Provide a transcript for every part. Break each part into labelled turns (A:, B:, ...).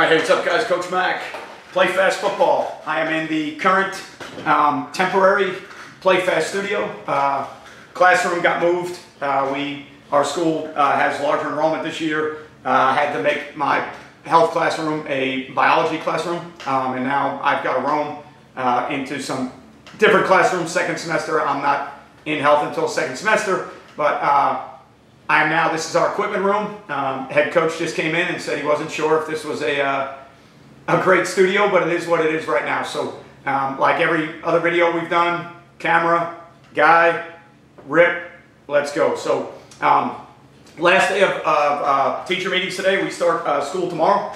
A: All right, hey, what's up, guys? Coach Mac, Play Fast Football. I am in the current temporary Play Fast studio. Classroom got moved. Our school has larger enrollment this year. I had to make my health classroom a biology classroom, and now I've got to roam into some different classrooms. Second semester, I'm not in health until second semester, but I am now, this is our equipment room. Head coach just came in and said he wasn't sure if this was a great studio, but it is what it is right now. So like every other video we've done, camera, guy, rip, let's go. So last day of teacher meetings today. We start school tomorrow.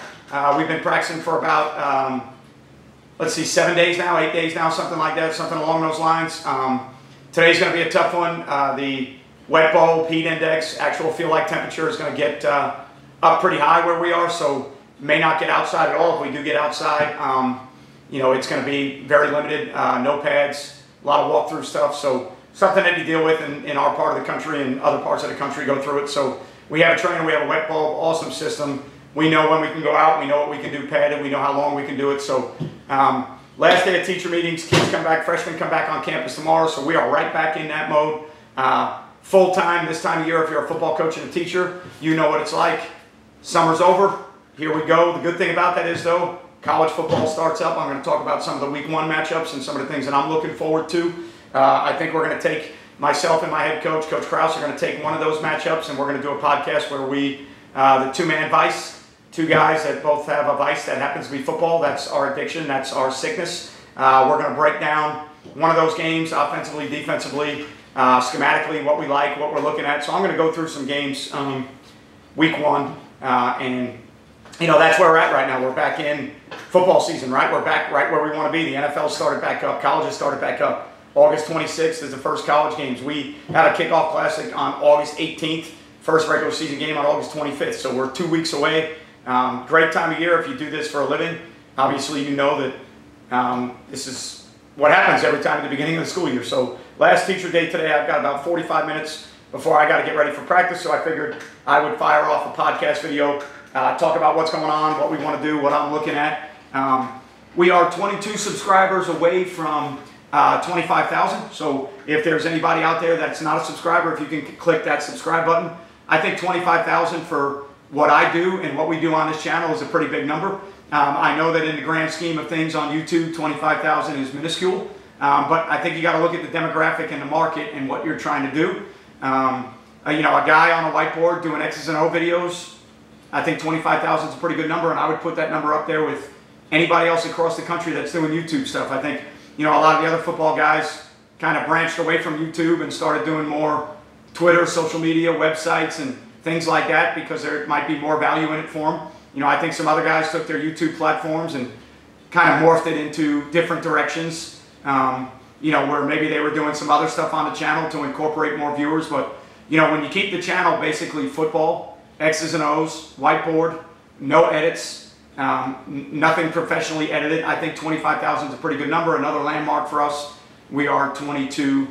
A: We've been practicing for about, let's see, 7 days now, 8 days now, something like that, something along those lines. Today's going to be a tough one. The wet bulb, heat index, actual feel-like temperature is going to get up pretty high where we are, so may not get outside at all. If we do get outside, you know, it's going to be very limited, no pads, a lot of walkthrough stuff, so something that you deal with in our part of the country and other parts of the country go through it. So we have a trainer, we have a wet bulb, awesome system. We know when we can go out, we know what we can do padded, we know how long we can do it. So last day of teacher meetings, kids come back, freshmen come back on campus tomorrow, so we are right back in that mode. Full-time this time of year. If you're a football coach and a teacher, you know what it's like. Summer's over, here we go. The good thing about that is, though, college football starts up. I'm going to talk about some of the week 1 matchups and some of the things that I'm looking forward to. I think we're going to take, myself and my head coach, Coach Krause, are going to take one of those matchups, and we're going to do a podcast where we, the two-man vice, two guys that both have a vice that happens to be football. That's our addiction, that's our sickness. We're going to break down one of those games, offensively, defensively, schematically, what we like, what we're looking at. So I'm going to go through some games week 1, and you know, that's where we're at right now. We're back in football season, right? We're back right where we want to be. The NFL started back up. Colleges started back up. August 26th is the first college games. We had a kickoff classic on August 18th, first regular season game on August 25th. So we're 2 weeks away. Great time of year if you do this for a living. Obviously, you know that this is what happens every time at the beginning of the school year. So last teacher day today, I've got about 45 minutes before I got to get ready for practice. So I figured I would fire off a podcast video, talk about what's going on, what we want to do, what I'm looking at. We are 22 subscribers away from 25,000. So if there's anybody out there that's not a subscriber, if you can click that subscribe button. I think 25,000 for what I do and what we do on this channel is a pretty big number. I know that in the grand scheme of things on YouTube, 25,000 is minuscule, but I think you got to look at the demographic and the market and what you're trying to do. You know, a guy on a whiteboard doing X's and O videos, I think 25,000 is a pretty good number, and I would put that number up there with anybody else across the country that's doing YouTube stuff. I think, you know, a lot of the other football guys kind of branched away from YouTube and started doing more Twitter, social media, websites, and things like that because there might be more value in it for them. You know, I think some other guys took their YouTube platforms and kind of morphed it into different directions, you know, where maybe they were doing some other stuff on the channel to incorporate more viewers. But, you know, when you keep the channel basically football, X's and O's, whiteboard, no edits, nothing professionally edited, I think 25,000 is a pretty good number. Another landmark for us. We are 22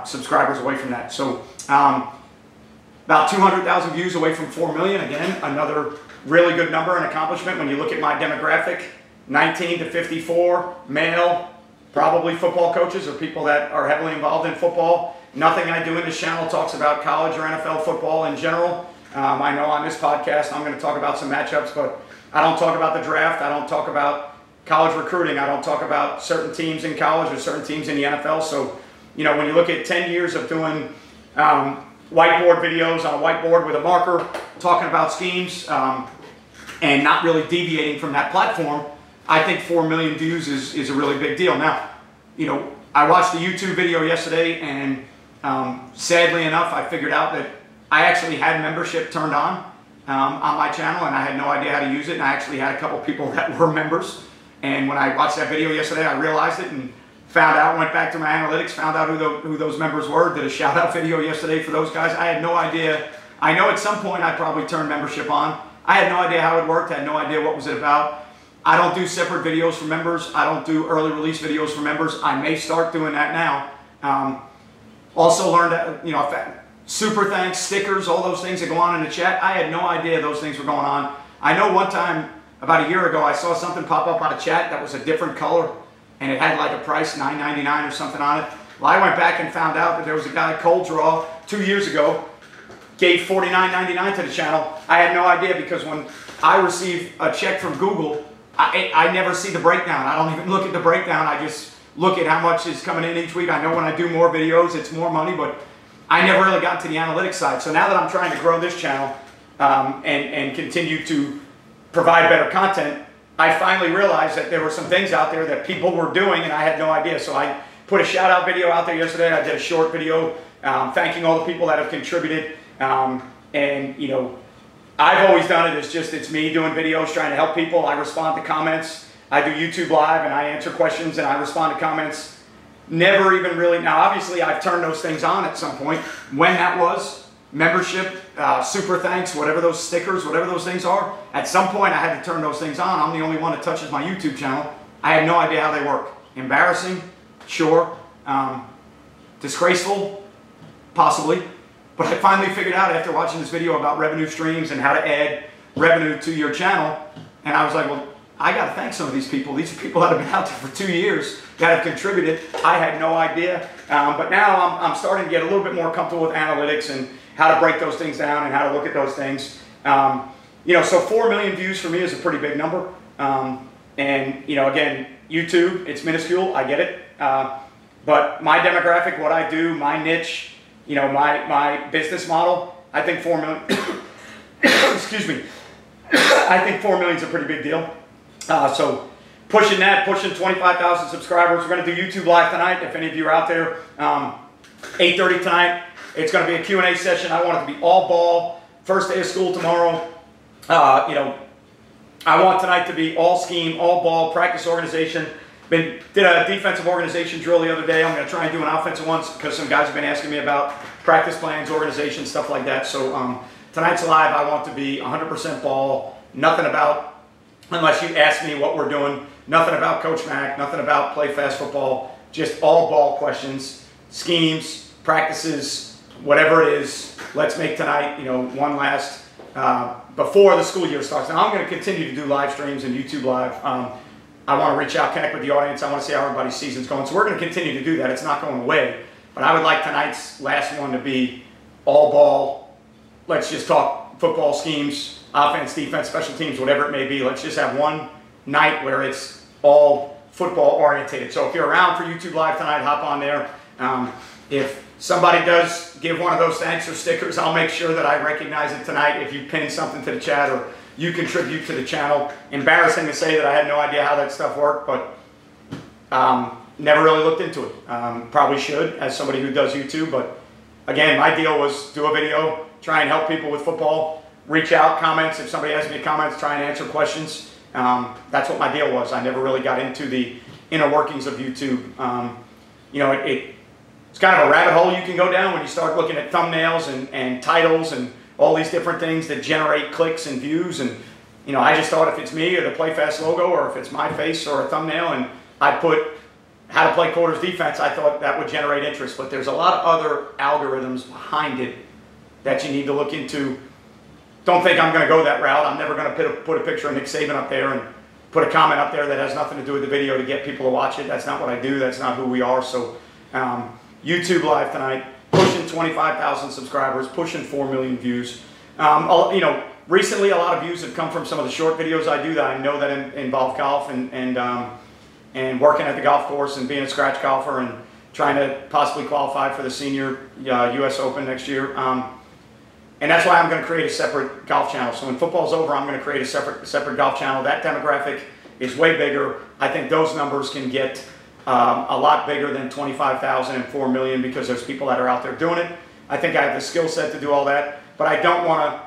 A: subscribers away from that. So about 200,000 views away from 4 million. Again, another really good number and accomplishment when you look at my demographic. 19 to 54, male, probably football coaches or people that are heavily involved in football. Nothing I do in this channel talks about college or NFL football in general. I know on this podcast I'm going to talk about some matchups, but I don't talk about the draft. I don't talk about college recruiting. I don't talk about certain teams in college or certain teams in the NFL. So, you know, when you look at 10 years of doing whiteboard videos on a whiteboard with a marker, talking about schemes, and not really deviating from that platform, I think 4 million views is a really big deal. Now, you know, I watched the YouTube video yesterday, and sadly enough, I figured out that I actually had membership turned on my channel, and I had no idea how to use it, and I actually had a couple people that were members. And when I watched that video yesterday, I realized it and found out, went back to my analytics, found out who those members were, did a shout-out video yesterday for those guys. I had no idea. I know at some point I probably turned membership on. I had no idea how it worked, had no idea what was it about. I don't do separate videos for members. I don't do early release videos for members. I may start doing that now. Also learned that, you know, super thanks, stickers, all those things that go on in the chat. I had no idea those things were going on. I know one time about a year ago, I saw something pop up on a chat that was a different color, and it had like a price, $9.99 or something on it. Well, I went back and found out that there was a guy, Cold Draw, 2 years ago, gave $49.99 to the channel. I had no idea, because when I receive a check from Google, I never see the breakdown. I don't even look at the breakdown. I just look at how much is coming in each week. I know when I do more videos, it's more money, but I never really got to the analytics side. So now that I'm trying to grow this channel and continue to provide better content, I finally realized that there were some things out there that people were doing and I had no idea. So I put a shout out video out there yesterday. I did a short video thanking all the people that have contributed. And you know, I've always done it. It's me doing videos trying to help people. I respond to comments. I do YouTube Live and I answer questions and I respond to comments. Never even really, now obviously I've turned those things on at some point. When that was, membership, super thanks, whatever those stickers, whatever those things are, at some point I had to turn those things on. I'm the only one that touches my YouTube channel. I have no idea how they work. Embarrassing, sure. Disgraceful, possibly. But I finally figured out after watching this video about revenue streams and how to add revenue to your channel, and I was like, well, I got to thank some of these people. These are people that have been out there for 2 years that have contributed. I had no idea. But now I'm starting to get a little bit more comfortable with analytics and how to break those things down and how to look at those things. You know, so 4 million views for me is a pretty big number. And, you know, again, YouTube, it's minuscule. I get it. But my demographic, what I do, my niche, you know, my business model, I think 4 million, excuse me, I think 4 million is a pretty big deal. So pushing 25,000 subscribers. We're going to do YouTube Live tonight. If any of you are out there, 8:30 tonight. It's going to be a Q&A session. I want it to be all ball. First day of school tomorrow. You know, I want tonight to be all scheme, all ball, practice organization. Did a defensive organization drill the other day. I'm going to try and do an offensive one because some guys have been asking me about practice plans, organization, stuff like that. So tonight's live, I want to be 100% ball. Nothing about, unless you ask me what we're doing, nothing about Coach Mac, nothing about play fast football, just all ball questions, schemes, practices, whatever it is. Let's make tonight, you know, one last, before the school year starts. Now I'm going to continue to do live streams and YouTube Live. I want to reach out, connect with the audience. I want to see how everybody's season's going. So we're going to continue to do that. It's not going away. But I would like tonight's last one to be all ball. Let's just talk football schemes, offense, defense, special teams, whatever it may be. Let's just have one night where it's all football orientated. So if you're around for YouTube Live tonight, hop on there. If somebody does give one of those thanks or stickers, I'll make sure that I recognize it tonight. If you pin something to the chat or you contribute to the channel. Embarrassing to say that I had no idea how that stuff worked, but never really looked into it. Probably should as somebody who does YouTube, but again, my deal was do a video, try and help people with football, reach out, comments. If somebody asks me comments, try and answer questions. That's what my deal was. I never really got into the inner workings of YouTube. You know, it's kind of a rabbit hole you can go down when you start looking at thumbnails and titles and all these different things that generate clicks and views. And, you know, I just thought if it's me or the Play Fast logo or if it's my face or a thumbnail and I put how to play quarters defense, I thought that would generate interest. But there's a lot of other algorithms behind it that you need to look into. Don't think I'm going to go that route. I'm never going to put a picture of Nick Saban up there and put a comment up there that has nothing to do with the video to get people to watch it. That's not what I do. That's not who we are. So YouTube Live tonight, pushing 25,000 subscribers, pushing 4 million views. You know, recently a lot of views have come from some of the short videos I do that I know that involve golf and working at the golf course and being a scratch golfer and trying to possibly qualify for the senior U.S. Open next year. And that's why I'm going to create a separate golf channel. So when football's over, I'm going to create a separate golf channel. That demographic is way bigger. I think those numbers can get a lot bigger than 25,000 and 4 million because there's people that are out there doing it. I think I have the skill set to do all that, but I don't want to,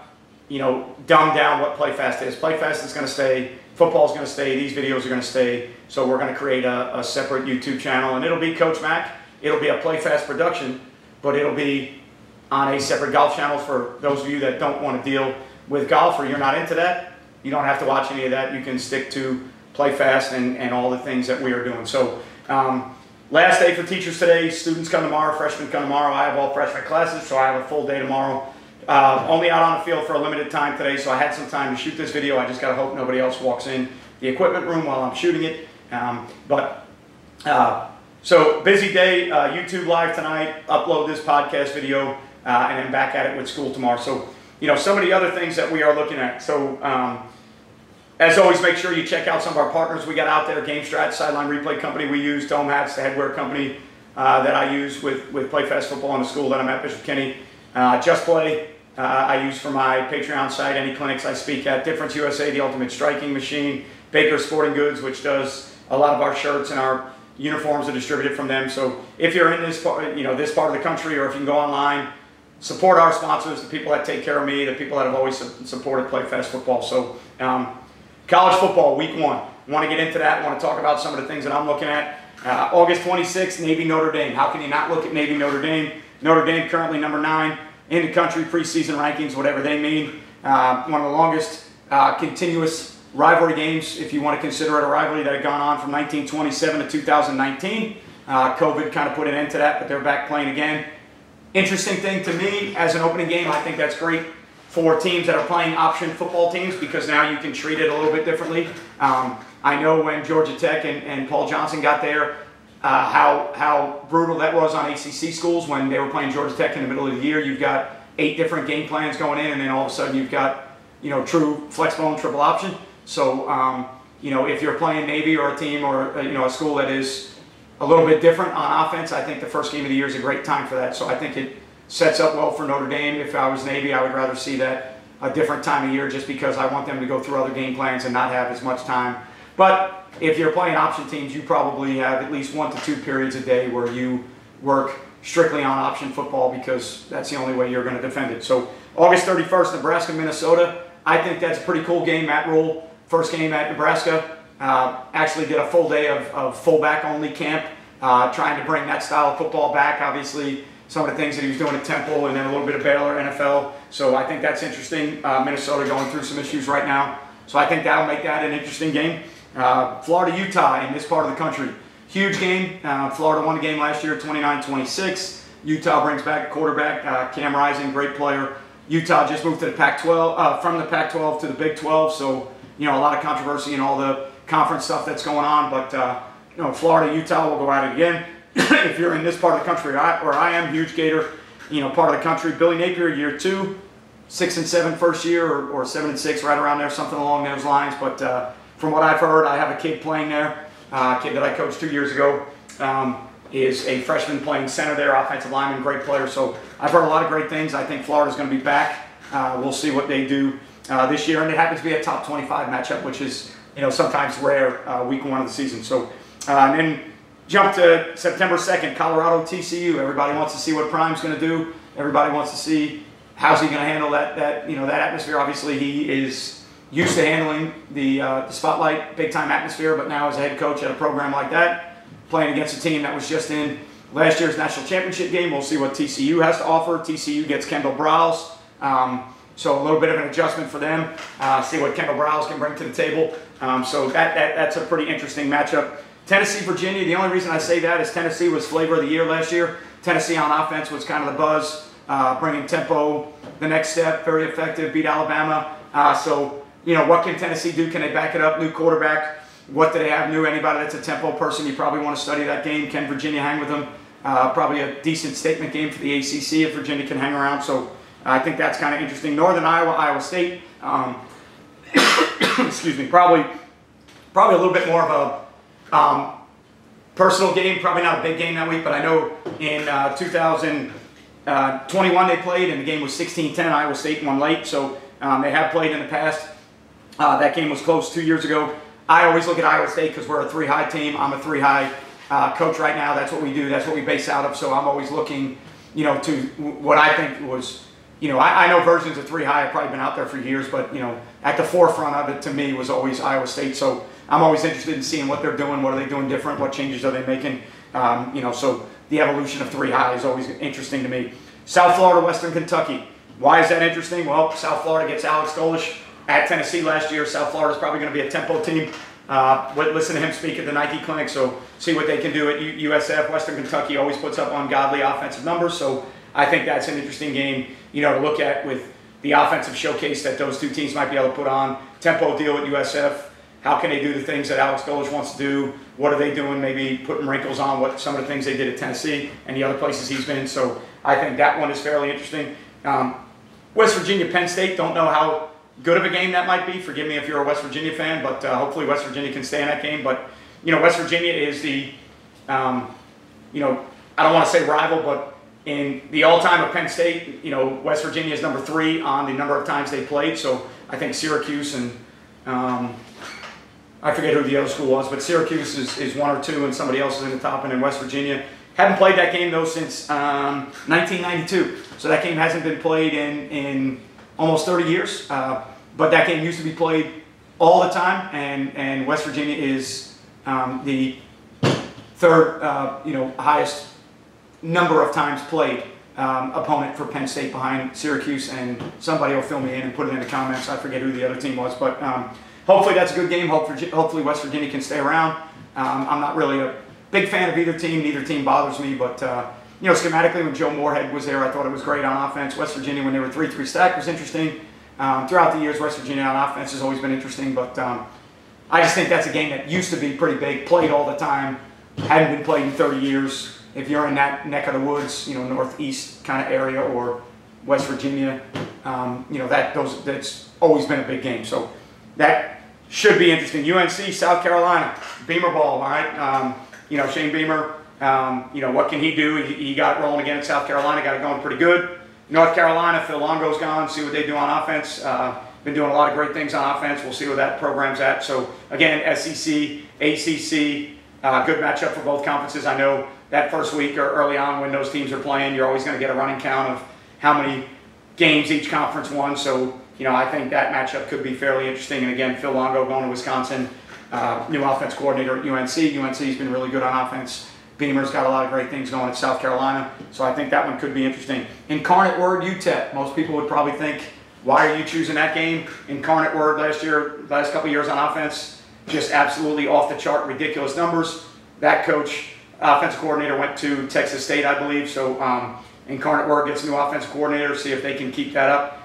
A: you know, dumb down what Play Fast is. Play Fast is going to stay. Football's going to stay. These videos are going to stay. So we're going to create a separate YouTube channel, and it'll be Coach Mac. It'll be a Play Fast production, but it'll be on a separate golf channel for those of you that don't want to deal with golf or you're not into that. You don't have to watch any of that. You can stick to Play Fast and all the things that we are doing. So last day for teachers today. Students come tomorrow, freshmen come tomorrow. I have all freshman classes, so I have a full day tomorrow. only out on the field for a limited time today, so I had some time to shoot this video. I just got to hope nobody else walks in the equipment room while I'm shooting it. So busy day, YouTube live tonight, upload this podcast video, and then back at it with school tomorrow. So, some of the other things that we are looking at. So, as always, make sure you check out some of our partners we got out there. Gamestrat, sideline replay company we use. Dome Hats, the headwear company that I use with Play Fast Football in the school that I'm at, Bishop Kenny. JutPlay, I use for my Patreon site, any clinics I speak at. Difference USA, the ultimate striking machine. Baker Sporting Goods, which does a lot of our shirts and our uniforms are distributed from them. So if you're in this part, this part of the country, or if you can go online, support our sponsors, the people that take care of me, the people that have always supported Play Fast Football. So college football, week 1. Want to get into that. Want to talk about some of the things that I'm looking at. August 26th, Navy Notre Dame. How can you not look at Navy Notre Dame? Notre Dame currently number 9 in the country, preseason rankings, whatever they mean. One of the longest continuous rivalry games, if you want to consider it a rivalry, that had gone on from 1927 to 2019. COVID kind of put an end to that, but they're back playing again. Interesting thing to me, as an opening game, I think that's great for teams that are playing option football teams, because now you can treat it a little bit differently. I know when Georgia Tech and Paul Johnson got there, how brutal that was on ACC schools when they were playing Georgia Tech in the middle of the year. You've got 8 different game plans going in, and then all of a sudden you've got true flexbone triple option. So if you're playing Navy or a team or a school that is a little bit different on offense, I think the first game of the year is a great time for that. So I think it sets up well for Notre Dame. If I was Navy, I would rather see that a different time of year, just because I want them to go through other game plans and not have as much time. But if you're playing option teams, you probably have at least 1 to 2 periods a day where you work strictly on option football, because that's the only way you're going to defend it. So August 31st, Nebraska, Minnesota. I think that's a pretty cool game. Matt Rule, first game at Nebraska, actually did a full day of fullback only camp, trying to bring that style of football back. Obviously, some of the things that he was doing at Temple, and then a little bit of Baylor, NFL. So I think that's interesting. Minnesota going through some issues right now. So I think that'll make that an interesting game. Florida, Utah in this part of the country. Huge game. Florida won the game last year, 29-26. Utah brings back a quarterback, Cam Rising, great player. Utah just moved to the Pac-12, from the Pac-12 to the Big 12. So, a lot of controversy and all the conference stuff that's going on. But, Florida, Utah will go at it again. If you're in this part of the country, where I am, huge Gator, part of the country. Billy Napier, year 2, 6-7 first year, or 7-6, right around there, something along those lines. But from what I've heard, I have a kid playing there, a kid that I coached 2 years ago, is a freshman playing center there, offensive lineman, great player. So I've heard a lot of great things. I think Florida's going to be back. We'll see what they do this year, and it happens to be a top 25 matchup, which is sometimes rare week 1 of the season. So and then jump to September 2nd, Colorado, TCU. Everybody wants to see what Prime's going to do. Everybody wants to see how's he going to handle that atmosphere. Obviously, he is used to handling the spotlight, big time atmosphere, but now as a head coach at a program like that, playing against a team that was just in last year's national championship game. We'll see what TCU has to offer. TCU gets Kendall Browse, so a little bit of an adjustment for them. See what Kendall Browse can bring to the table. So that's a pretty interesting matchup. Tennessee, Virginia. The only reason I say that is Tennessee was flavor of the year last year. Tennessee on offense was kind of the buzz, bringing tempo the next step, very effective, beat Alabama. So what can Tennessee do? Can they back it up? New quarterback. What do they have new? Anybody that's a tempo person, you probably want to study that game. Can Virginia hang with them? Probably a decent statement game for the ACC if Virginia can hang around. So I think that's kind of interesting. Northern Iowa, Iowa State. Excuse me. Probably a little bit more of a personal game. Probably not a big game that week, but I know in 2021 they played, and the game was 16-10. Iowa State won late, so they have played in the past. That game was close 2 years ago. I always look at Iowa State because we're a 3-high team. I'm a 3-high coach right now. That's what we do. That's what we base out of. So I'm always looking, to what I think was, I know versions of 3-high have probably been out there for years, but, at the forefront of it to me was always Iowa State. So I'm always interested in seeing what they're doing. What are they doing different? What changes are they making? So the evolution of 3-high is always interesting to me. South Florida, Western Kentucky. Why is that interesting? Well, South Florida gets Alex Golish at Tennessee last year. South Florida is probably going to be a tempo team. Listen to him speak at the Nike Clinic, so see what they can do at USF. Western Kentucky always puts up ungodly offensive numbers, so I think that's an interesting game, to look at with the offensive showcase that those two teams might be able to put on. Tempo deal at USF. How can they do the things that Alex Golich wants to do? What are they doing? Maybe putting wrinkles on what some of the things they did at Tennessee and the other places he's been. So I think that one is fairly interesting. West Virginia, Penn State, don't know how good of a game that might be. Forgive me if you're a West Virginia fan, but hopefully West Virginia can stay in that game. But, West Virginia is the, I don't want to say rival, but in the all-time of Penn State, West Virginia is number 3 on the number of times they played. So I think Syracuse and I forget who the other school was, but Syracuse is 1 or 2, and somebody else is in the top. And then West Virginia haven't played that game though since 1992. So that game hasn't been played in almost 30 years. But that game used to be played all the time, and West Virginia is the 3rd, highest number of times played opponent for Penn State behind Syracuse, and somebody will fill me in and put it in the comments. I forget who the other team was, but hopefully that's a good game. Hopefully West Virginia can stay around. I'm not really a big fan of either team. Neither team bothers me, but schematically when Joe Moorhead was there, I thought it was great on offense. West Virginia, when they were 3-3 stack, was interesting. Throughout the years, West Virginia on offense has always been interesting, but I just think that's a game that used to be pretty big, played all the time, hadn't been played in 30 years. If you're in that neck of the woods, northeast kind of area or West Virginia, that's always been a big game. So that should be interesting. UNC, South Carolina, Beamer ball, all right? Shane Beamer, what can he do? He got it rolling again at South Carolina, got it going pretty good. North Carolina, Phil Longo's gone, see what they do on offense. Been doing a lot of great things on offense. We'll see where that program's at. So again, SEC, ACC, good matchup for both conferences. I know that first week or early on when those teams are playing, you're always going to get a running count of how many games each conference won. So, I think that matchup could be fairly interesting. And again, Phil Longo going to Wisconsin, new offense coordinator at UNC. UNC's been really good on offense. Beamer's got a lot of great things going at South Carolina. So I think that one could be interesting. Incarnate Word, UTEP. Most people would probably think, why are you choosing that game? Incarnate Word last couple of years on offense, just absolutely off the chart, ridiculous numbers. That coach, offensive coordinator, went to Texas State, I believe. So Incarnate Word gets a new offensive coordinator, see if they can keep that up.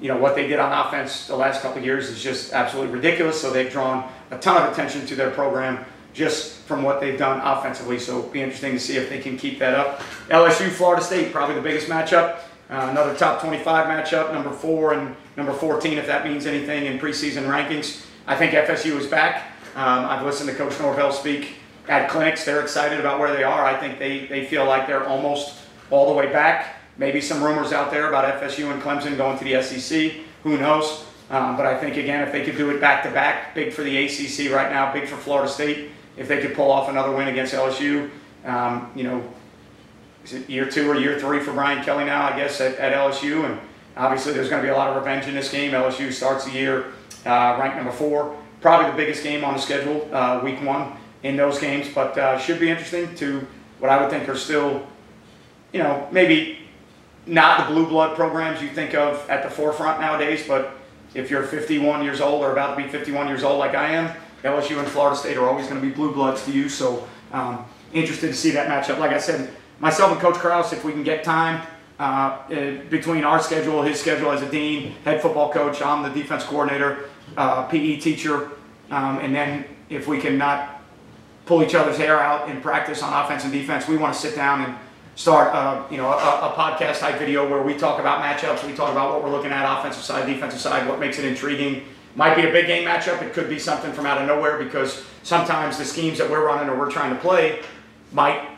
A: What they did on offense the last couple of years is just absolutely ridiculous. So they've drawn a ton of attention to their program just from what they've done offensively. So it'll be interesting to see if they can keep that up. LSU, Florida State, probably the biggest matchup. Another top 25 matchup, number 4 and number 14, if that means anything in preseason rankings. I think FSU is back. I've listened to Coach Norvell speak at clinics. They're excited about where they are. I think they feel like they're almost all the way back. Maybe some rumors out there about FSU and Clemson going to the SEC. Who knows? But I think, again, if they could do it back-to-back, big for the ACC right now, big for Florida State. If they could pull off another win against LSU, is it year 2 or year 3 for Brian Kelly now, I guess, at LSU? And obviously there's going to be a lot of revenge in this game. LSU starts the year ranked number 4. Probably the biggest game on the schedule, week 1 in those games. But should be interesting to what I would think are still, maybe not the blue blood programs you think of at the forefront nowadays, but if you're 51 years old or about to be 51 years old like I am, LSU and Florida State are always going to be blue bloods to you. So interested to see that matchup. Like I said, myself and Coach Krause, if we can get time between our schedule, his schedule as a dean, head football coach, I'm the defense coordinator, PE teacher, and then if we can not pull each other's hair out in practice on offense and defense, we want to sit down and start a podcast type video where we talk about matchups, we talk about what we're looking at, offensive side, defensive side, what makes it intriguing. Might be a big game matchup, it could be something from out of nowhere, because sometimes the schemes that we're running or we're trying to play might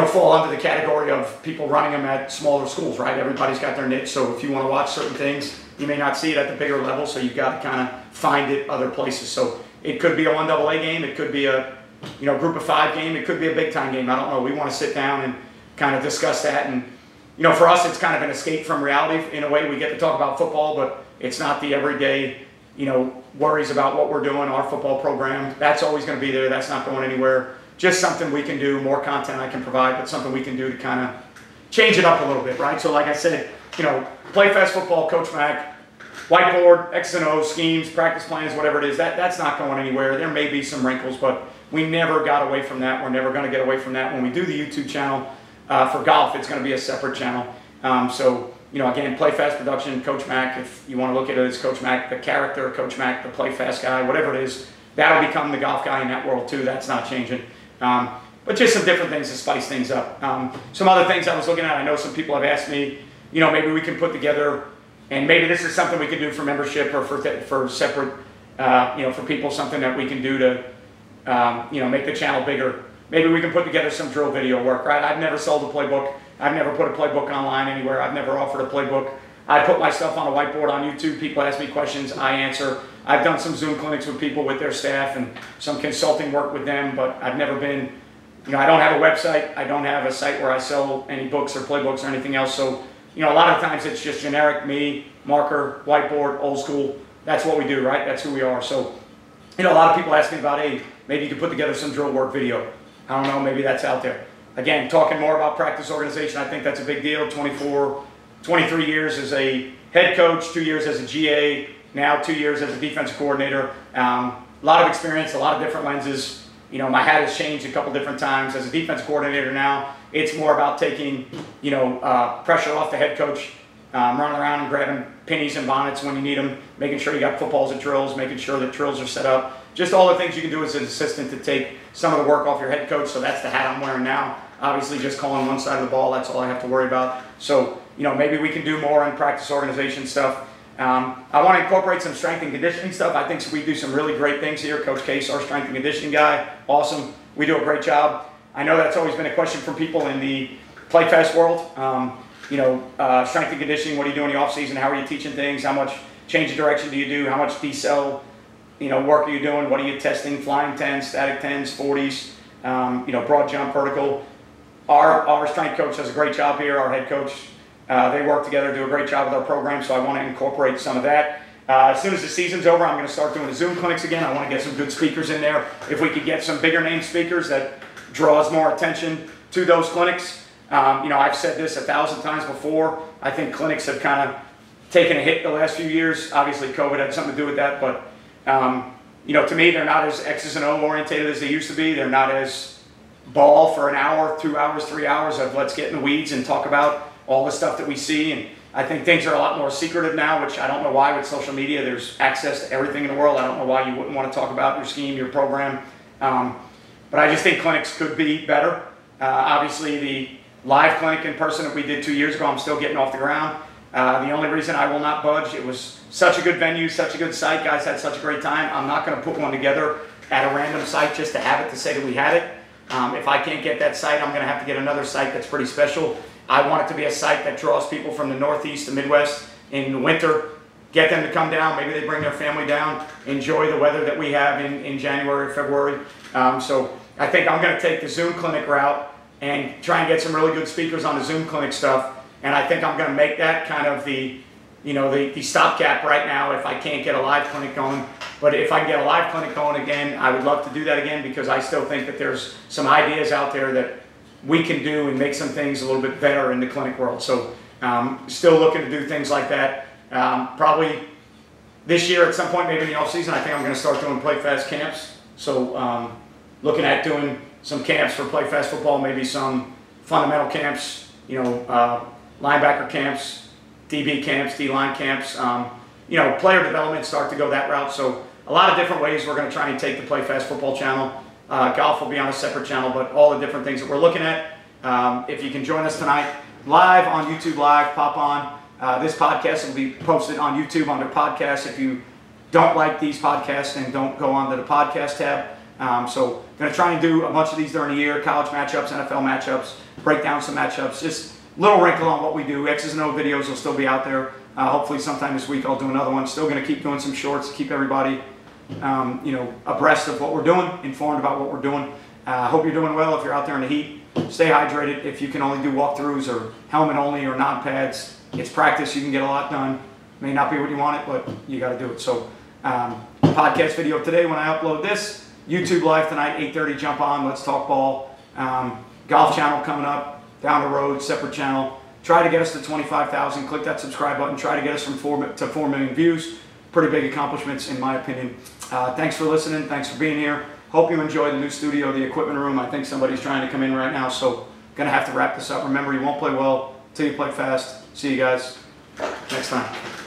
A: fall under the category of people running them at smaller schools, right? Everybody's got their niche, so if you want to watch certain things, you may not see it at the bigger level, so you've got to kind of find it other places. So it could be a 1AA game, it could be a group of 5 game, it could be a big time game, I don't know. We want to sit down and kind of discuss that, and for us it's kind of an escape from reality in a way. We get to talk about football, but it's not the everyday worries about what we're doing, our football program. That's always going to be there, that's not going anywhere. Just something we can do, more content I can provide, but something we can do to kind of change it up a little bit, right? So like I said, play fast football, Coach Mack, whiteboard, X and O, schemes, practice plans, whatever it is, that's not going anywhere. There may be some wrinkles, but we never got away from that. We're never going to get away from that. When we do the YouTube channel, For golf, it's going to be a separate channel. So, you know, again, Play Fast Production, Coach Mac, if you want to look at it as Coach Mac, the character, Coach Mac, the Play Fast guy, whatever it is, that'll become the golf guy in that world too. That's not changing. But just some different things to spice things up. Some other things I was looking at, I know some people have asked me, you know, maybe we can put together, and maybe this is something we could do for membership or for separate, you know, for people, something that we can do to, you know, make the channel bigger. Maybe we can put together some drill video work, right? I've never sold a playbook. I've never put a playbook online anywhere. I've never offered a playbook. I put my stuff on a whiteboard on YouTube. People ask me questions, I answer. I've done some Zoom clinics with people with their staff and some consulting work with them, but I've never been, you know, I don't have a website. I don't have a site where I sell any books or playbooks or anything else. So, you know, a lot of times it's just generic, me, marker, whiteboard, old school. That's what we do, right? That's who we are. So, you know, a lot of people ask me about, hey, maybe you could put together some drill work video. I don't know, maybe that's out there. Again, talking more about practice organization, I think that's a big deal. 23 years as a head coach, 2 years as a GA, now 2 years as a defensive coordinator. A lot of experience, a lot of different lenses. You know, my hat has changed a couple different times. As a defensive coordinator now, it's more about taking, you know, pressure off the head coach, running around and grabbing pennies and bonnets when you need them, making sure you got footballs and drills, making sure that drills are set up. Just all the things you can do as an assistant to take some of the work off your head coach. So that's the hat I'm wearing now. Obviously, just calling one side of the ball, that's all I have to worry about. So, you know, maybe we can do more on practice organization stuff. I want to incorporate some strength and conditioning stuff. I think we do some really great things here. Coach Case, our strength and conditioning guy, awesome. We do a great job. I know that's always been a question from people in the Play Fast world. You know, strength and conditioning, what do you do in the off season? How are you teaching things? How much change of direction do you do? How much decel, you know, work are you doing? What are you testing? Flying 10s, static 10s, 40s, you know, broad jump, vertical. Our strength coach does a great job here. Our head coach, they work together, do a great job with our program, so I want to incorporate some of that. As soon as the season's over, I'm going to start doing the Zoom clinics again. I want to get some good speakers in there. If we could get some bigger name speakers that draws more attention to those clinics. You know, I've said this 1,000 times before. I think clinics have kind of taken a hit the last few years. Obviously, COVID had something to do with that, but you know, to me, they're not as X's and O orientated as they used to be. They're not as ball for an hour, 2 hours, 3 hours of let's get in the weeds and talk about all the stuff that we see. And I think things are a lot more secretive now, which I don't know why with social media. There's access to everything in the world. I don't know why you wouldn't want to talk about your scheme, your program. But I just think clinics could be better. Obviously, the live clinic in person that we did 2 years ago, I'm still getting off the ground. The only reason I will not budge, it was such a good venue, such a good site. Guys had such a great time. I'm not going to put one together at a random site just to have it, to say that we had it. If I can't get that site, I'm going to have to get another site that's pretty special. I want it to be a site that draws people from the Northeast, the Midwest in the winter, get them to come down. Maybe they bring their family down, enjoy the weather that we have in January, February. So I think I'm going to take the Zoom clinic route and try and get some really good speakers on the Zoom clinic stuff. And I think I'm going to make that kind of the, you know, the stopgap right now if I can't get a live clinic going. But if I can get a live clinic going again, I would love to do that again, because I still think that there's some ideas out there that we can do and make some things a little bit better in the clinic world. So still looking to do things like that. Probably this year at some point, maybe in the off season, I think I'm going to start doing Play Fast camps. So looking at doing some camps for Play Fast football, maybe some fundamental camps, you know, linebacker camps, DB camps, D-line camps, you know, player development, start to go that route. So a lot of different ways we're going to try and take the Play Fast football channel. Golf will be on a separate channel, but all the different things that we're looking at. If you can join us tonight live on YouTube Live, pop on. This podcast will be posted on YouTube under podcasts. If you don't like these podcasts, then don't go on to the podcast tab. So going to try and do a bunch of these during the year, college matchups, NFL matchups, break down some matchups, just little wrinkle on what we do. X's and O videos will still be out there. Hopefully sometime this week I'll do another one. Still going to keep doing some shorts, keep everybody you know, abreast of what we're doing, informed about what we're doing. Hope you're doing well. If you're out there in the heat, stay hydrated. If you can only do walkthroughs or helmet only or non-pads, it's practice. You can get a lot done. May not be what you want it, but you got to do it. So podcast video today when I upload this. YouTube Live tonight, 8:30, jump on. Let's talk ball. Golf channel coming up down the road, separate channel. Try to get us to 25,000. Click that subscribe button. Try to get us from 4 million views. Pretty big accomplishments in my opinion. Thanks for listening. Thanks for being here. Hope you enjoy the new studio, the equipment room. I think somebody's trying to come in right now, so Gonna have to wrap this up. Remember, you won't play well till you play fast. See you guys next time.